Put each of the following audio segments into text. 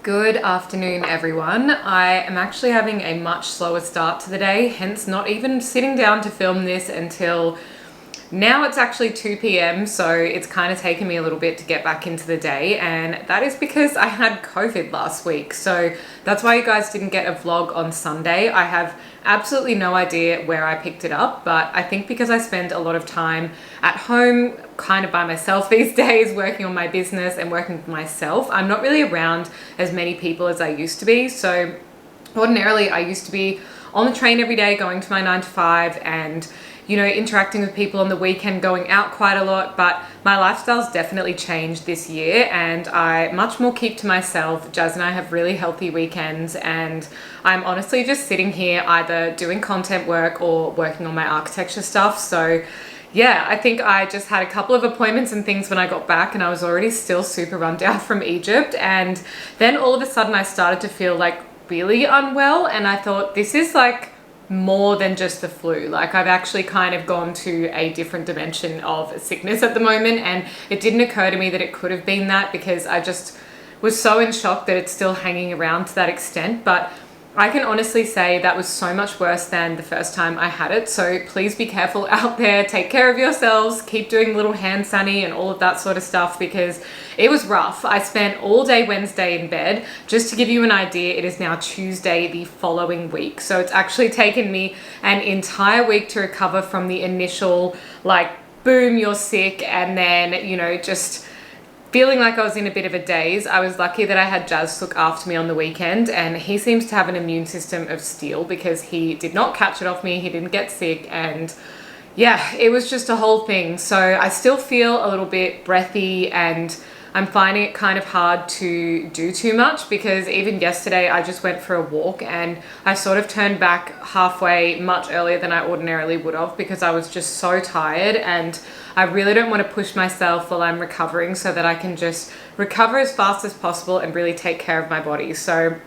Good afternoon, everyone. I am actually having a much slower start to the day, hence not even sitting down to film this until now. It's actually 2 p.m, so it's kind of taken me a little bit to get back into the day, and that is because I had COVID last week. So that's why you guys didn't get a vlog on Sunday. I have absolutely no idea where I picked it up, but I think because I spend a lot of time at home kind of by myself these days, working on my business and working for myself, I'm not really around as many people as I used to be. So ordinarily I used to be on the train every day going to my 9 to 5 and interacting with people on the weekend, going out quite a lot, but my lifestyle's definitely changed this year and I much more keep to myself. Jazz and I have really healthy weekends and I'm honestly just sitting here either doing content work or working on my architecture stuff. So yeah, I think I just had a couple of appointments and things when I got back and I was already still super run down from Egypt. And then all of a sudden I started to feel like really unwell and I thought, this is like more than just the flu. Like I've actually kind of gone to a different dimension of sickness at the moment, and it didn't occur to me that it could have been that because I just was so in shock that it's still hanging around to that extent. But I can honestly say that was so much worse than the first time I had it. So please be careful out there, take care of yourselves, keep doing little hand sani and all of that sort of stuff because it was rough. I spent all day Wednesday in bed. Just to give you an idea, it is now Tuesday the following week. So it's actually taken me an entire week to recover from the initial like, boom, you're sick, and then, just feeling like I was in a bit of a daze. I was lucky that I had Jazz look after me on the weekend, and he seems to have an immune system of steel because he did not catch it off me, he didn't get sick, and yeah, it was just a whole thing. So I still feel a little bit breathy and I'm finding it kind of hard to do too much because even yesterday I just went for a walk and I sort of turned back halfway much earlier than I ordinarily would have because I was just so tired, and I really don't want to push myself while I'm recovering so that I can just recover as fast as possible and really take care of my body. So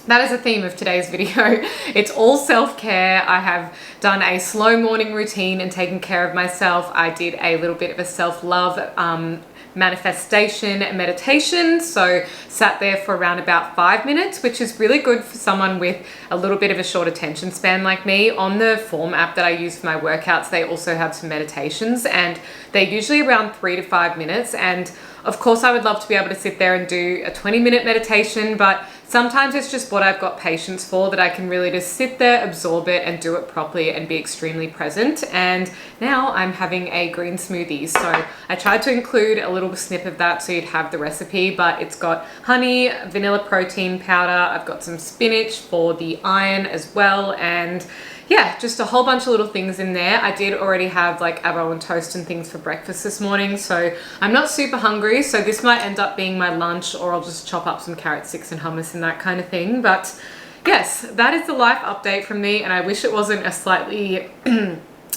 that is the theme of today's video. It's all self-care. I have done a slow morning routine and taken care of myself. I did a little bit of a self-love manifestation meditation, so sat there for around about 5 minutes, which is really good for someone with a little bit of a short attention span like me. On the Form app that I use for my workouts, they also have some meditations and they're usually around 3 to 5 minutes, and of course I would love to be able to sit there and do a 20-minute meditation, but sometimes it's just what I've got patience for, that I can really just sit there, absorb it and do it properly and be extremely present. And now I'm having a green smoothie. So I tried to include a little snip of that so you'd have the recipe, but it's got honey, vanilla protein powder. I've got some spinach for the iron as well. And yeah, just a whole bunch of little things in there. I did already have like avocado and toast and things for breakfast this morning, so I'm not super hungry. So this might end up being my lunch, or I'll just chop up some carrot sticks and hummus and that kind of thing. But yes, that is the life update from me, and I wish it wasn't a slightly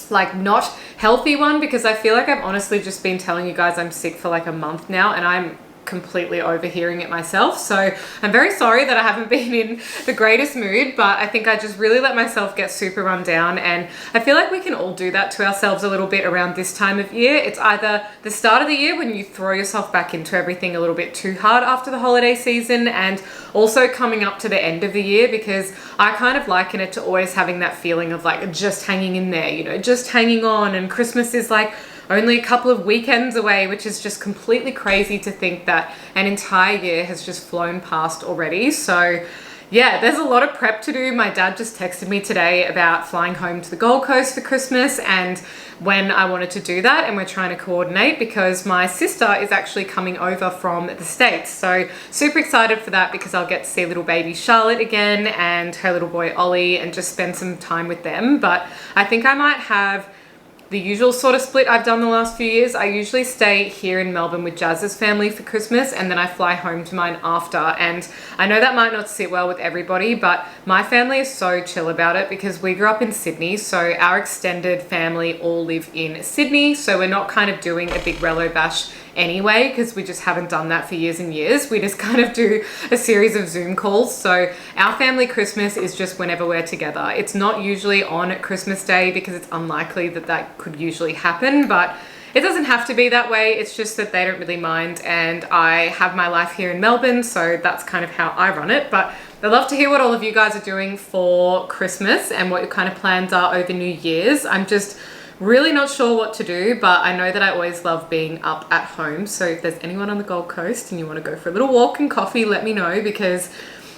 like not healthy one, because I feel like I've honestly just been telling you guys I'm sick for like a month now and I'm completely overhearing it myself. So I'm very sorry that I haven't been in the greatest mood, but I think I just really let myself get super run down, and I feel like we can all do that to ourselves a little bit around this time of year. It's either the start of the year when you throw yourself back into everything a little bit too hard after the holiday season, and also coming up to the end of the year, because I kind of liken it to always having that feeling of like just hanging in there, just hanging on, and Christmas is like only a couple of weekends away, which is just completely crazy to think that an entire year has just flown past already. So yeah, there's a lot of prep to do. My dad just texted me today about flying home to the Gold Coast for Christmas and when I wanted to do that, and we're trying to coordinate because my sister is actually coming over from the States. So super excited for that because I'll get to see little baby Charlotte again and her little boy Ollie and just spend some time with them. But I think I might have the usual sort of split I've done the last few years. I usually stay here in Melbourne with Jazz's family for Christmas and then I fly home to mine after. And I know that might not sit well with everybody, but my family is so chill about it because we grew up in Sydney. So our extended family all live in Sydney. So we're not kind of doing a big relo bash anyway, because we just haven't done that for years and years. We just kind of do a series of Zoom calls. So our family Christmas is just whenever we're together. It's not usually on Christmas Day because it's unlikely that that could usually happen, but it doesn't have to be that way. It's just that they don't really mind, and I have my life here in Melbourne, so that's kind of how I run it. But I'd love to hear what all of you guys are doing for Christmas and what your kind of plans are over New Year's. I'm just really not sure what to do, but I know that I always love being up at home. So if there's anyone on the Gold Coast and you want to go for a little walk and coffee, let me know, because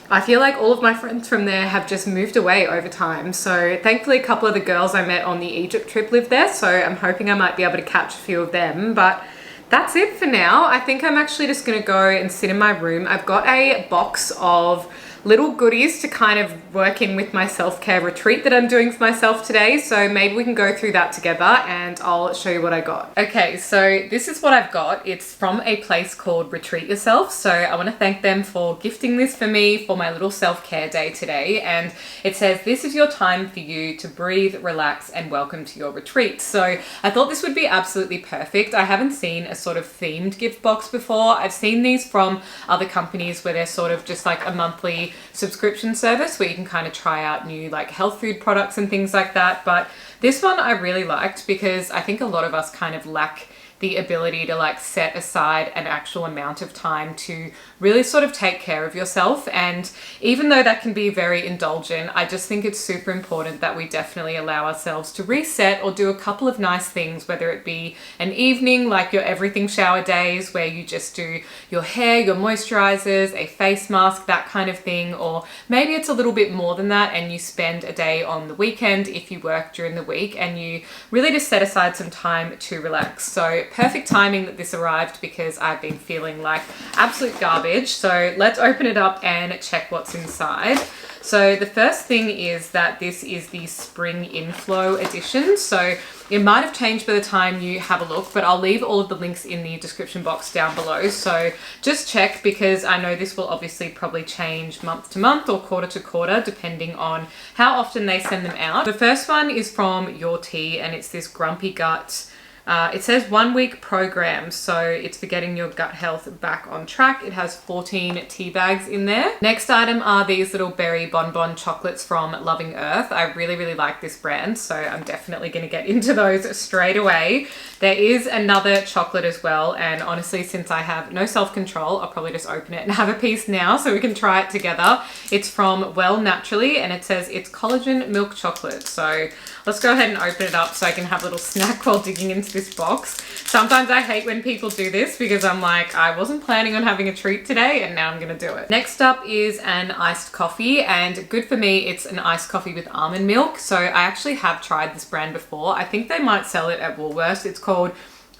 I feel like all of my friends from there have just moved away over time. So thankfully a couple of the girls I met on the Egypt trip live there, so I'm hoping I might be able to catch a few of them. But that's it for now. I think I'm actually just gonna go and sit in my room. I've got a box of little goodies to kind of work in with my self-care retreat that I'm doing for myself today. So maybe we can go through that together and I'll show you what I got. Okay, so this is what I've got. It's from a place called Retreat Yourself. So I want to thank them for gifting this for me for my little self-care day today. And it says, this is your time for you to breathe, relax, and welcome to your retreat. So I thought this would be absolutely perfect. I haven't seen a sort of themed gift box before. I've seen these from other companies where they're sort of just like a monthly subscription service where you can kind of try out new like health food products and things like that. But this one I really liked because I think a lot of us kind of lack the ability to like set aside an actual amount of time to really sort of take care of yourself. And even though that can be very indulgent, I just think it's super important that we definitely allow ourselves to reset or do a couple of nice things, whether it be an evening like your everything shower days where you just do your hair, your moisturizers, a face mask, that kind of thing, or maybe it's a little bit more than that and you spend a day on the weekend if you work during the week and you really just set aside some time to relax. So perfect timing that this arrived because I've been feeling like absolute garbage. So let's open it up and check what's inside. So the first thing is that this is the Spring Inflow edition. So it might have changed by the time you have a look, but I'll leave all of the links in the description box down below. So just check, because I know this will obviously probably change month to month or quarter to quarter, depending on how often they send them out. The first one is from Your Tea, and it's this Grumpy Gut. It says 1 week program, so it's for getting your gut health back on track. It has 14 tea bags in there. Next item are these little berry bonbon chocolates from Loving Earth. I really, really like this brand, so I'm definitely going to get into those straight away. There is another chocolate as well, and honestly, since I have no self-control, I'll probably just open it and have a piece now so we can try it together. It's from Well Naturally, and it says it's collagen milk chocolate. So let's go ahead and open it up so I can have a little snack while digging into this box. Sometimes I hate when people do this because I'm like, I wasn't planning on having a treat today and now I'm gonna do it. Next up is an iced coffee, and good for me, it's an iced coffee with almond milk. So I actually have tried this brand before. I think they might sell it at Woolworths. It's called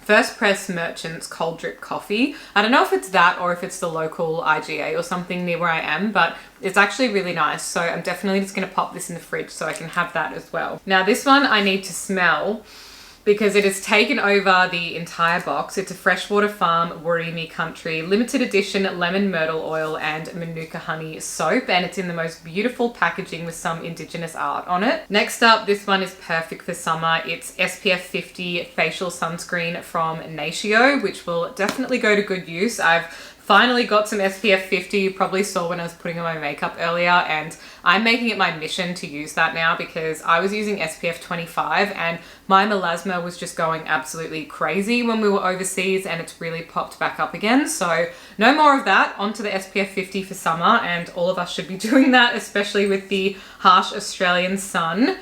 First Press Merchants Cold Drip Coffee. I don't know if it's that or if it's the local IGA or something near where I am, but it's actually really nice. So I'm definitely just gonna pop this in the fridge so I can have that as well. Now this one I need to smell because it has taken over the entire box. It's a Freshwater Farm Warimi Country limited edition lemon myrtle oil and manuka honey soap, and it's in the most beautiful packaging with some indigenous art on it. Next up, this one is perfect for summer. It's SPF 50 facial sunscreen from Natio, which will definitely go to good use. I've finally got some SPF 50. You probably saw when I was putting on my makeup earlier, and I'm making it my mission to use that now because I was using SPF 25 and my melasma was just going absolutely crazy when we were overseas, and it's really popped back up again. So no more of that. Onto the SPF 50 for summer, and all of us should be doing that, especially with the harsh Australian sun.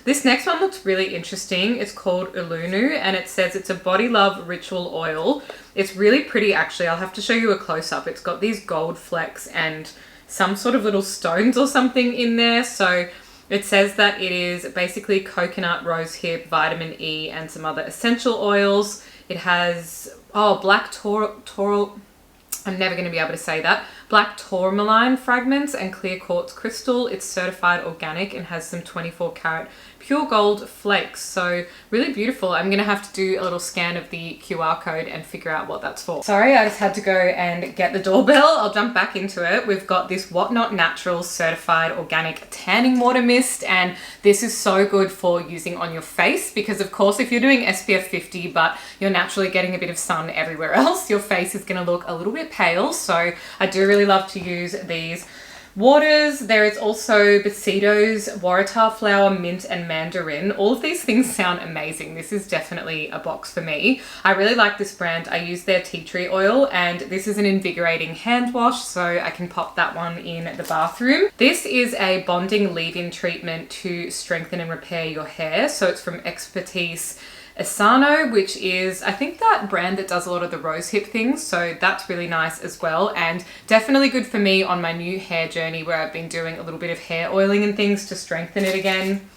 This next one looks really interesting. It's called Ulunu, and it says it's a body love ritual oil. It's really pretty actually. I'll have to show you a close-up. It's got these gold flecks and some sort of little stones or something in there. So it says that it is basically coconut, rosehip, vitamin E, and some other essential oils. It has, black I'm never going to be able to say that. Black tourmaline fragments and clear quartz crystal. It's certified organic and has some 24 karat pure gold flakes. So really beautiful. I'm going to have to do a little scan of the QR code and figure out what that's for. Sorry, I just had to go and get the doorbell. I'll jump back into it. We've got this Whatnot Naturals certified organic tanning water mist, and this is so good for using on your face because of course if you're doing SPF 50 but you're naturally getting a bit of sun everywhere else, your face is going to look a little bit pale. So I do really love to use these waters. There is also Besitos, Waratah flower, mint and mandarin. All of these things sound amazing. This is definitely a box for me. I really like this brand. I use their tea tree oil, and this is an invigorating hand wash, so I can pop that one in the bathroom. This is a bonding leave-in treatment to strengthen and repair your hair. So it's from Expertise Asano, which is, I think, that brand that does a lot of the rose hip things, so that's really nice as well, and definitely good for me on my new hair journey where I've been doing a little bit of hair oiling and things to strengthen it again.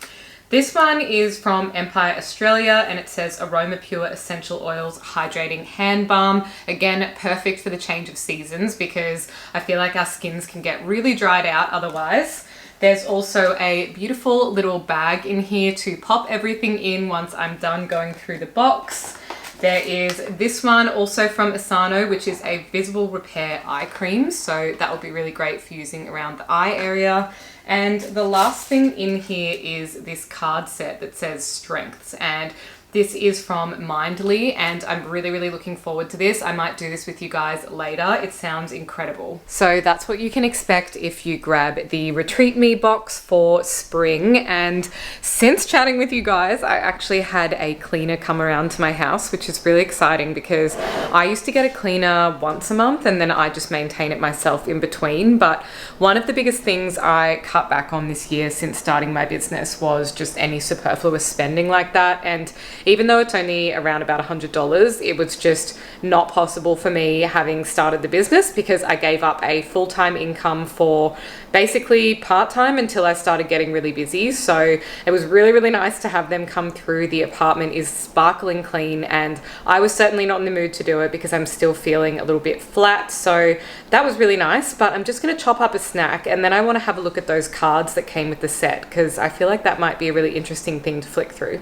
This one is from Empire Australia, and it says Aroma Pure Essential Oils Hydrating Hand Balm. Again, perfect for the change of seasons because I feel like our skins can get really dried out otherwise. There's also a beautiful little bag in here to pop everything in once I'm done going through the box. There is this one also from Asano, which is a visible repair eye cream. So that will be really great for using around the eye area. And the last thing in here is this card set that says strengths, and this is from Mindly, and I'm really looking forward to this. I might do this with you guys later. It sounds incredible. So that's what you can expect if you grab the Retreat Me box for spring. And since chatting with you guys, I actually had a cleaner come around to my house, which is really exciting because I used to get a cleaner once a month and then I just maintain it myself in between. But one of the biggest things I cut back on this year since starting my business was just any superfluous spending like that. And even though it's only around about $100, it was just not possible for me having started the business because I gave up a full-time income for basically part-time until I started getting really busy. So it was really nice to have them come through. The apartment is sparkling clean, and I was certainly not in the mood to do it because I'm still feeling a little bit flat. So that was really nice, but I'm just going to chop up a snack and then I want to have a look at those cards that came with the set because I feel like that might be a really interesting thing to flick through.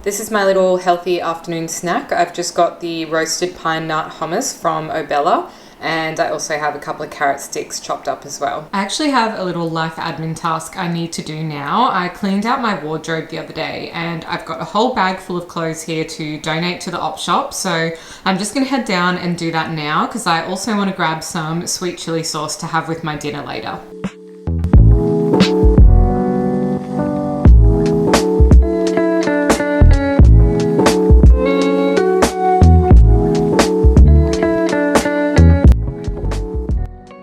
This is my little healthy afternoon snack. I've just got the roasted pine nut hummus from Obella, and I also have a couple of carrot sticks chopped up as well. I actually have a little life admin task I need to do now. I cleaned out my wardrobe the other day and I've got a whole bag full of clothes here to donate to the op shop. So I'm just gonna head down and do that now because I also want to grab some sweet chili sauce to have with my dinner later.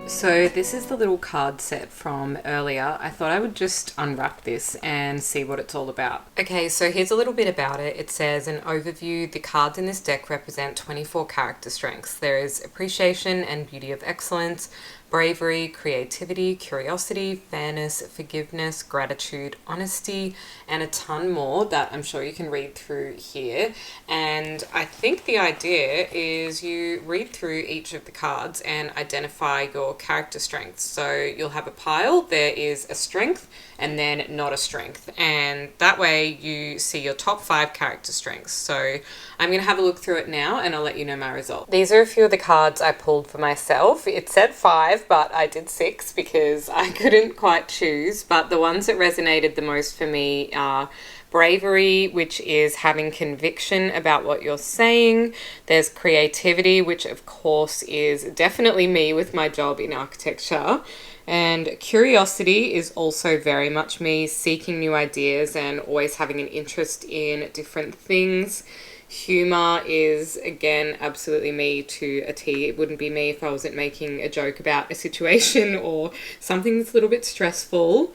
So this is the little card set from earlier. I thought I would just unwrap this and see what it's all about. Okay, so here's a little bit about it. It says an overview. The cards in this deck represent 24 character strengths. There is appreciation and beauty of excellence, bravery, creativity, curiosity, fairness, forgiveness, gratitude, honesty, and a ton more that I'm sure you can read through here. And I think the idea is you read through each of the cards and identify your character strengths. So you'll have a pile, there is a strength and then not a strength. And that way you see your top 5 character strengths. So I'm going to have a look through it now and I'll let you know my result. These are a few of the cards I pulled for myself. It said 5, but I did 6 because I couldn't quite choose. But the ones that resonated the most for me are bravery, which is having conviction about what you're saying. There's creativity, which of course is definitely me with my job in architecture. And curiosity is also very much me, seeking new ideas and always having an interest in different things. Humor is, again, absolutely me to a T. It wouldn't be me if I wasn't making a joke about a situation or something that's a little bit stressful.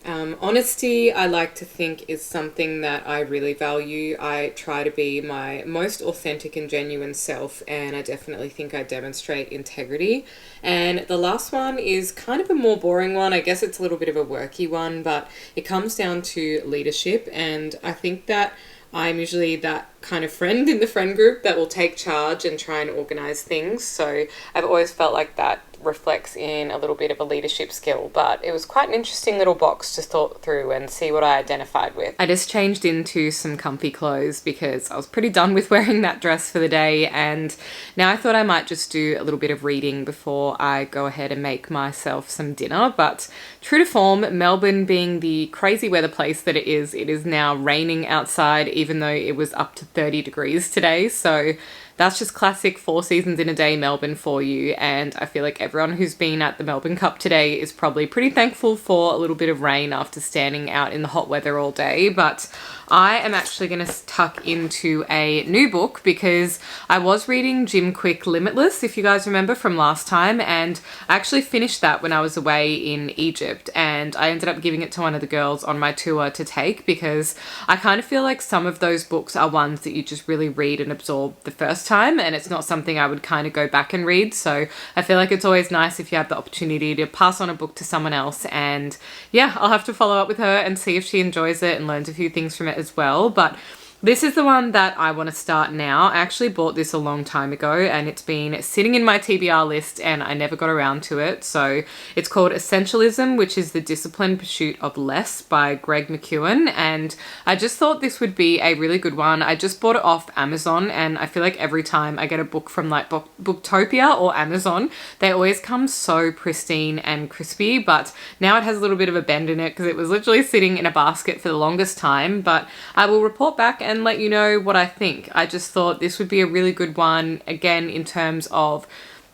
Honesty, I like to think, is something that I really value. I try to be my most authentic and genuine self, and I definitely think I demonstrate integrity. And the last one is kind of a more boring one. I guess it's a little bit of a worky one, but it comes down to leadership, and I think that I'm usually that kind of friend in the friend group that will take charge and try and organize things. So I've always felt like that reflects in a little bit of a leadership skill, but it was quite an interesting little box to thought through and see what I identified with. I just changed into some comfy clothes because I was pretty done with wearing that dress for the day, and now I thought I might just do a little bit of reading before I go ahead and make myself some dinner. But true to form, Melbourne being the crazy weather place that it is now raining outside even though it was up to 30 degrees today. So that's just classic 4 seasons in a day Melbourne for you. And I feel like everyone who's been at the Melbourne Cup today is probably pretty thankful for a little bit of rain after standing out in the hot weather all day. But I am actually going to tuck into a new book because I was reading Jim Quick Limitless, if you guys remember from last time, and I actually finished that when I was away in Egypt, and I ended up giving it to one of the girls on my tour to take because I kind of feel like some of those books are ones that you just really read and absorb the first time, and it's not something I would kind of go back and read. So I feel like it's always nice if you have the opportunity to pass on a book to someone else, and yeah, I'll have to follow up with her and see if she enjoys it and learns a few things from it as well. But this is the one that I want to start now. I actually bought this a long time ago and it's been sitting in my TBR list and I never got around to it. So it's called Essentialism, which is the Disciplined Pursuit of Less by Greg McKeown. And I just thought this would be a really good one. I just bought it off Amazon, and I feel like every time I get a book from like Booktopia or Amazon, they always come so pristine and crispy. But now it has a little bit of a bend in it because it was literally sitting in a basket for the longest time. But I will report back and let you know what I think. I just thought this would be a really good one, again, in terms of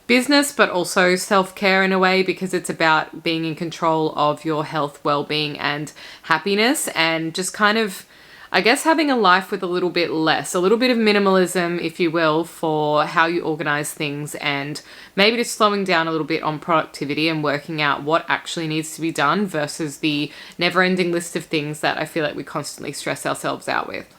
business, but also self-care in a way, because it's about being in control of your health, well-being, and happiness, and just kind of, I guess, having a life with a little bit less, a little bit of minimalism, if you will, for how you organize things, and maybe just slowing down a little bit on productivity and working out what actually needs to be done versus the never-ending list of things that I feel like we constantly stress ourselves out with.